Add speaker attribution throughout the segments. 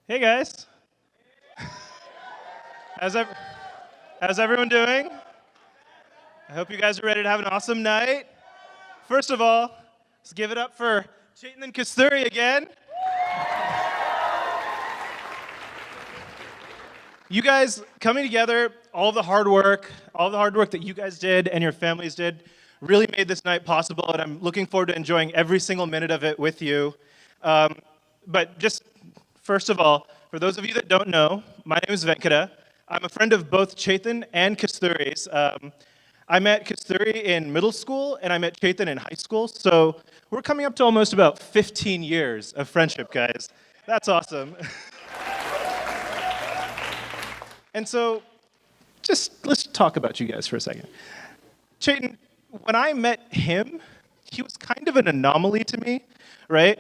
Speaker 1: Hey guys, how's, ev- how's everyone doing? I hope you guys are ready to have an awesome night. First of all, let's give it up for Chetan and Kasturi again. You guys coming together, all the hard work that you guys did and your families did really made this night possible, and I'm looking forward to enjoying every single minute of it with you. Um, but just first of all, for those of you that don't know, my name is Venkata. I'm a friend of both Chetan and Kasturi's. I met Kasturi in middle school, and I met Chetan in high school, so we're coming up to almost about 15 years of friendship, guys. That's awesome. And so just let's talk about you guys for a second. Chayton, when I met him, he was kind of an anomaly to me, right?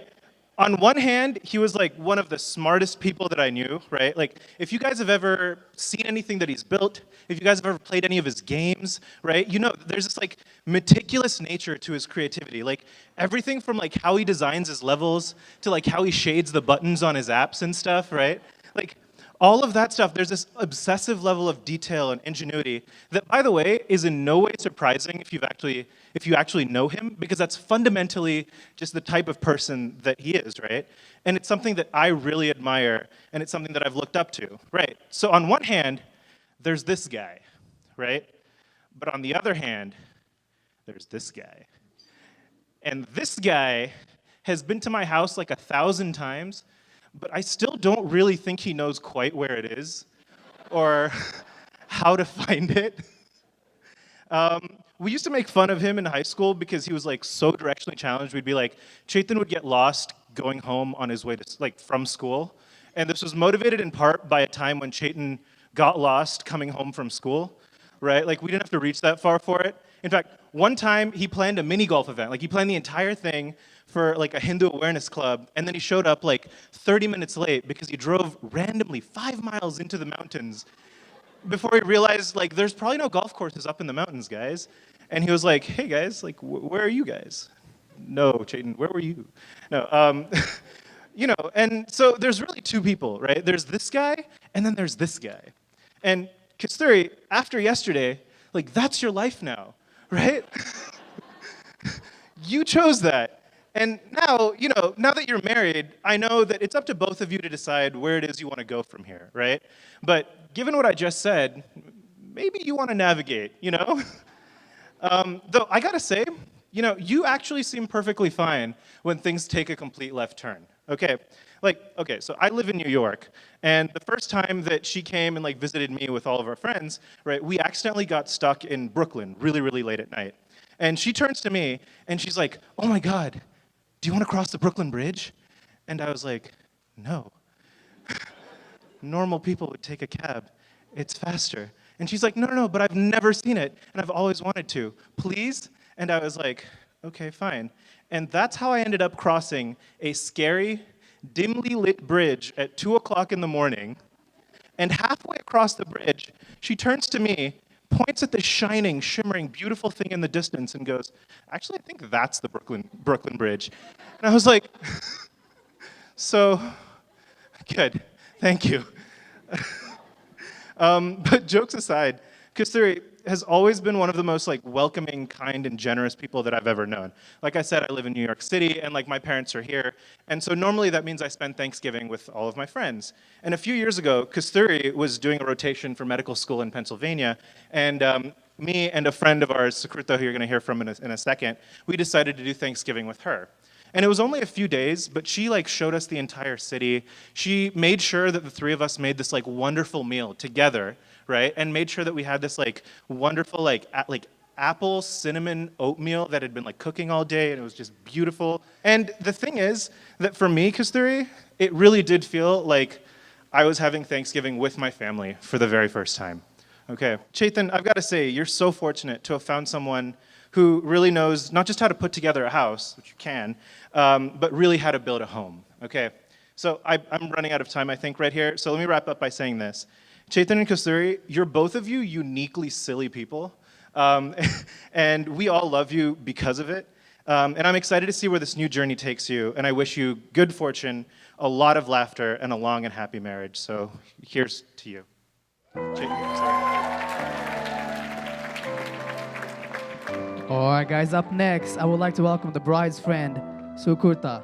Speaker 1: On one hand, he was like one of the smartest people that I knew, right? Like, if you guys have ever seen anything that he's built, if you guys have ever played any of his games, right? You know, there's this like meticulous nature to his creativity. Like, everything from like how he designs his levels to like how he shades the buttons on his apps and stuff, right? Like, all of that stuff, there's this obsessive level of detail and ingenuity that, by the way, is in no way surprising if you actually know him, because that's fundamentally just the type of person that he is, right? And it's something that I really admire, and it's something that I've looked up to, right? So on one hand, there's this guy, right? But on the other hand, there's this guy. And this guy has been to my house like 1,000 times, but I still don't really think he knows quite where it is or how to find it. We used to make fun of him in high school because he was like so directionally challenged. We'd be like, Chetan would get lost going home on his way to like from school, and this was motivated in part by a time when Chetan got lost coming home from school, right? Like we didn't have to reach that far for it. In fact, one time he planned a mini golf event. Like he planned the entire thing for like a Hindu awareness club, and then he showed up like 30 minutes late because he drove randomly 5 miles into the mountains before he realized like there's probably no golf courses up in the mountains, guys. And he was like, "Hey guys, like where are you guys?" No, Chetan, where were you? No, you know. And so there's really two people, right? There's this guy, and then there's this guy. And Kasturi, after yesterday, like that's your life now, right? You chose that. And now, you know, now that you're married, I know that it's up to both of you to decide where it is you want to go from here, right? But given what I just said, maybe you want to navigate, you know? Though I gotta say, you know, you actually seem perfectly fine when things take a complete left turn. Okay, like, okay, so I live in New York, and the first time that she came and like visited me with all of our friends, right, we accidentally got stuck in Brooklyn really, really late at night. And she turns to me and she's like, "Oh my God, do you want to cross the Brooklyn Bridge?" And I was like, "No. Normal people would take a cab. It's faster." And she's like, "No, no, no, but I've never seen it, and I've always wanted to. Please?" And I was like, "Okay, fine." And that's how I ended up crossing a scary, dimly lit bridge at 2 o'clock in the morning. And halfway across the bridge, she turns to me, points at the shining, shimmering, beautiful thing in the distance, and goes, "Actually, I think that's the Brooklyn Bridge." And I was like, "So, good, thank you." But jokes aside, Kasturi has always been one of the most like welcoming, kind, and generous people that I've ever known. Like I said, I live in New York City, and like my parents are here, and so normally that means I spend Thanksgiving with all of my friends. And a few years ago, Kasturi was doing a rotation for medical school in Pennsylvania, and me and a friend of ours, Sukrita, who you're going to hear from in a second, we decided to do Thanksgiving with her. And it was only a few days, but she like showed us the entire city. She made sure that the three of us made this like wonderful meal together, right? And made sure that we had this like wonderful like apple cinnamon oatmeal that had been like cooking all day, and it was just beautiful. And the thing is that for me, Kasturi, it really did feel like I was having Thanksgiving with my family for the very first time. Okay, Chetan, I've got to say, you're so fortunate to have found someone who really knows not just how to put together a house, which you can, but really how to build a home. Okay, so I'm running out of time, I think, right here. So let me wrap up by saying this. Chetan and Kasturi, you're both of you uniquely silly people, and we all love you because of it. And I'm excited to see where this new journey takes you, and I wish you good fortune a lot of laughter, and a long and happy marriage. So here's to you.
Speaker 2: All right, guys, up next, I would like to welcome the bride's friend, Sukurta.